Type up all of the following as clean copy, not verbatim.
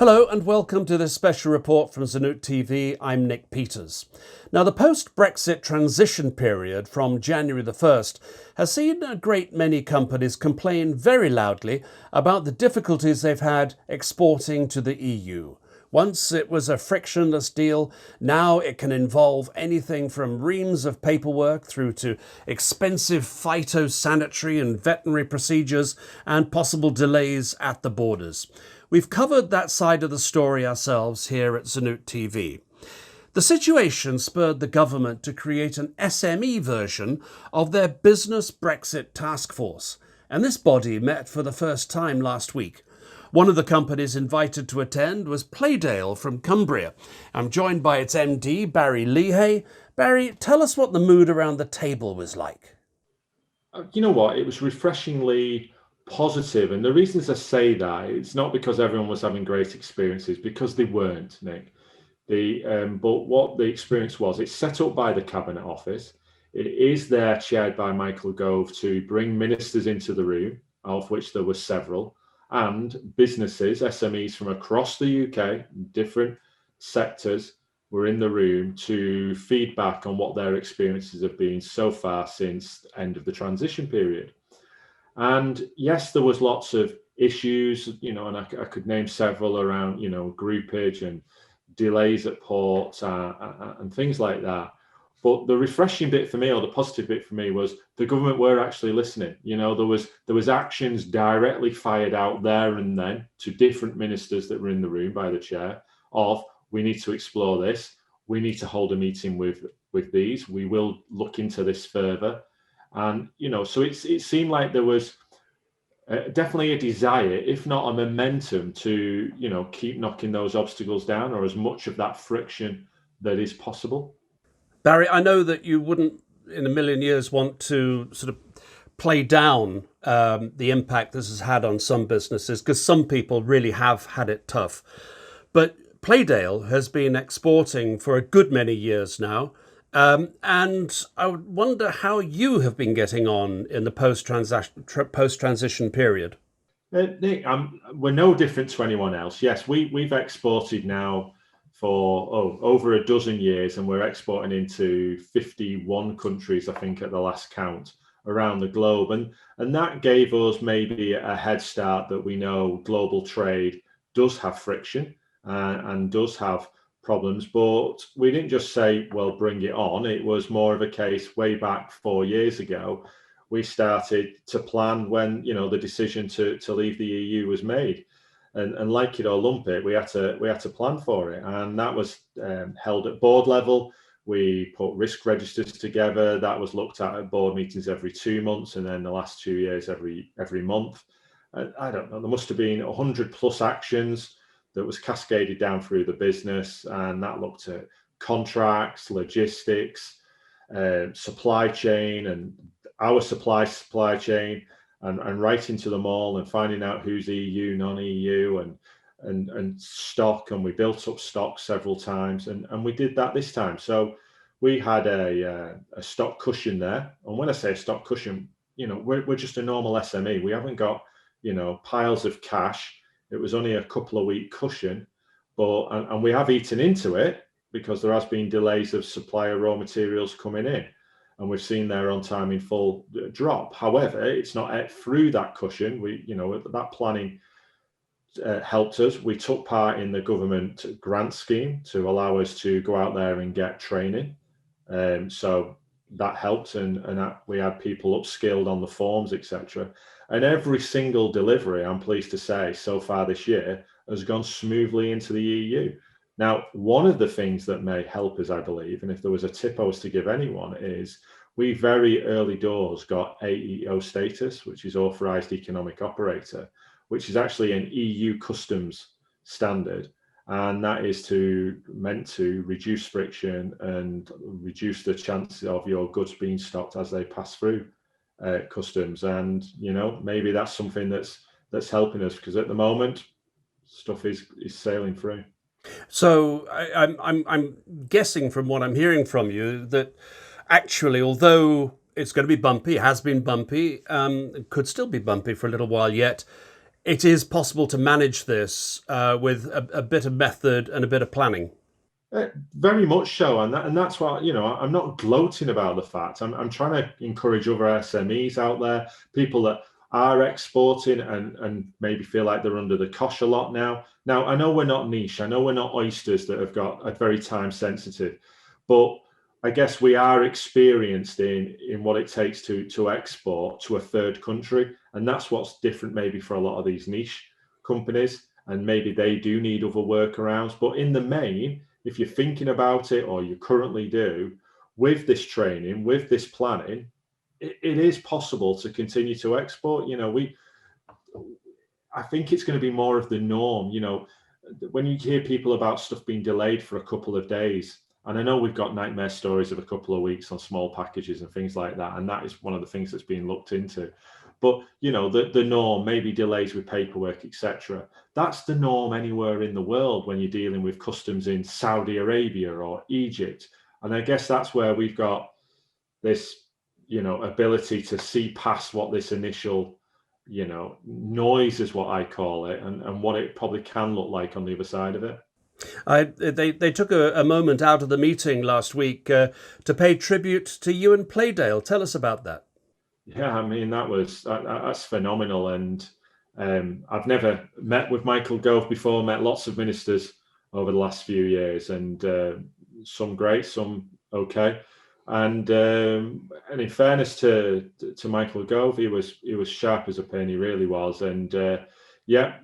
Hello and welcome to this special report from ZenootTV. I'm Nick Peters. Now, the post-Brexit transition period from January the 1st has seen a great many companies complain very loudly about the difficulties they've had exporting to the EU. Once it was a frictionless deal, now it can involve anything from reams of paperwork through to expensive phytosanitary and veterinary procedures and possible delays at the borders. We've covered that side of the story ourselves here at ZenootTV. The situation spurred the government to create an SME version of their Business Brexit Task Force, and this body met for the first time last week. One of the companies invited to attend was Playdale from Cumbria. I'm joined by its MD, Barry Leahey. Barry, tell us what the mood around the table was like. You know what? It was refreshingly positive. And the reasons I say that, it's not because everyone was having great experiences, because they weren't, Nick. But what the experience was, it's set up by the Cabinet Office. It is there chaired by Michael Gove to bring ministers into the room, of which there were several, and businesses, SMEs from across the UK, different sectors, were in the room to feedback on what their experiences have been so far since the end of the transition period. And yes, there was lots of issues, and I could name several around, groupage and delays at ports and things like that. But the refreshing bit for me, or the positive bit for me, was the government were actually listening. There was actions directly fired out there and then to different ministers that were in the room by the chair of, we need to explore this. We need to hold a meeting with these. We will look into this further. And, so it seemed like there was definitely a desire, if not a momentum, to, keep knocking those obstacles down, or as much of that friction that is possible. Barry, I know that you wouldn't in a million years want to sort of play down the impact this has had on some businesses, because some people really have had it tough. But Playdale has been exporting for a good many years now. And I would wonder how you have been getting on in the post-transition period. Nick, we're no different to anyone else. Yes, we've exported now for over a dozen years, and we're exporting into 51 countries, I think, at the last count around the globe. And that gave us maybe a head start that we know global trade does have friction and does have problems. But we didn't just say, well, bring it on. It was more of a case way back 4 years ago. We started to plan when, the decision to leave the EU was made. And like it or lump it, we had to plan for it, and that was held at board level. We put risk registers together. That was looked at board meetings every 2 months, and then the last 2 years every month. I don't know. There must have been 100+ actions that was cascaded down through the business, and that looked at contracts, logistics, supply chain, and our supply chain. And right into them all, and finding out who's EU, non-EU, and stock. And we built up stock several times, and we did that this time. So we had a stock cushion there. And when I say a stock cushion, we're just a normal SME. We haven't got piles of cash. It was only a couple of week cushion, and we have eaten into it because there has been delays of supply of raw materials coming in. And we've seen their on time in full drop. However, it's not through that cushion. That planning helped us. We took part in the government grant scheme to allow us to go out there and get training. So that helped, and we had people upskilled on the forms, etc. And every single delivery, I'm pleased to say, so far this year has gone smoothly into the EU. Now, one of the things that may help us, I believe, and if there was a tip I was to give anyone, is we very early doors got AEO status, which is Authorised Economic Operator, which is actually an EU customs standard. And that is meant to reduce friction and reduce the chances of your goods being stopped as they pass through customs. And, maybe that's something that's helping us, because at the moment, stuff is sailing through. So I'm guessing from what I'm hearing from you that actually, although it's going to be bumpy, has been bumpy, it could still be bumpy for a little while yet, it is possible to manage this with a bit of method and a bit of planning. Very much so, and that's what, I'm not gloating about the fact. I'm trying to encourage other SMEs out there, people that are exporting and maybe feel like they're under the cosh a lot now. Now, I know we're not niche. I know we're not oysters that have got a very time sensitive, but I guess we are experienced in what it takes to export to a third country, and that's what's different maybe for a lot of these niche companies, and maybe they do need other workarounds. But in the main, if you're thinking about it, or you currently do, with this training, with this planning, it is possible to continue to export. I think it's going to be more of the norm. When you hear people about stuff being delayed for a couple of days, and I know we've got nightmare stories of a couple of weeks on small packages and things like that, and that is one of the things that's being looked into. But the norm, maybe delays with paperwork, etc. That's the norm anywhere in the world when you're dealing with customs in Saudi Arabia or Egypt. And I guess that's where we've got this, ability to see past what this initial, noise is what I call it, and what it probably can look like on the other side of it. They took a moment out of the meeting last week to pay tribute to you and Playdale. Tell us about that. Yeah, I mean, that's phenomenal. And I've never met with Michael Gove before, met lots of ministers over the last few years, and some great, some okay. And in fairness to Michael Gove, he was sharp as a pin, he really was. And there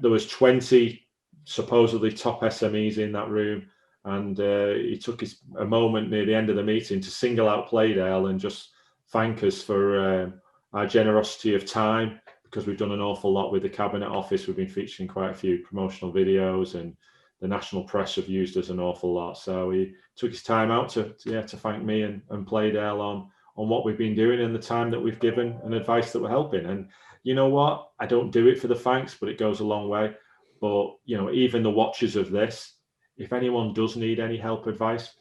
was 20 supposedly top SMEs in that room, and he took a moment near the end of the meeting to single out Playdale and just thank us for our generosity of time, because we've done an awful lot with the Cabinet Office. We've been featuring quite a few promotional videos, and the national press have used us an awful lot. So he took his time out to thank me and Playdale on what we've been doing and the time that we've given and advice that we're helping. And you know what? I don't do it for the thanks, but it goes a long way. But even the watchers of this, if anyone does need any help, advice,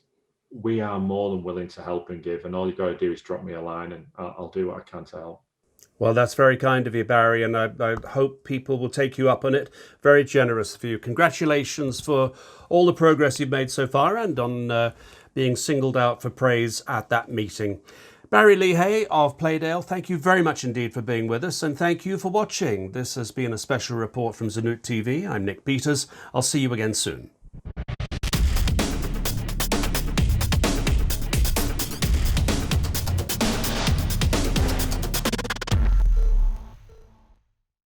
we are more than willing to help and give. And all you've got to do is drop me a line, and I'll do what I can to help. Well, that's very kind of you, Barry, and I hope people will take you up on it. Very generous of you. Congratulations for all the progress you've made so far, and on being singled out for praise at that meeting. Barry Leahey of Playdale, thank you very much indeed for being with us, and thank you for watching. This has been a special report from ZenootTV. I'm Nick Peters. I'll see you again soon.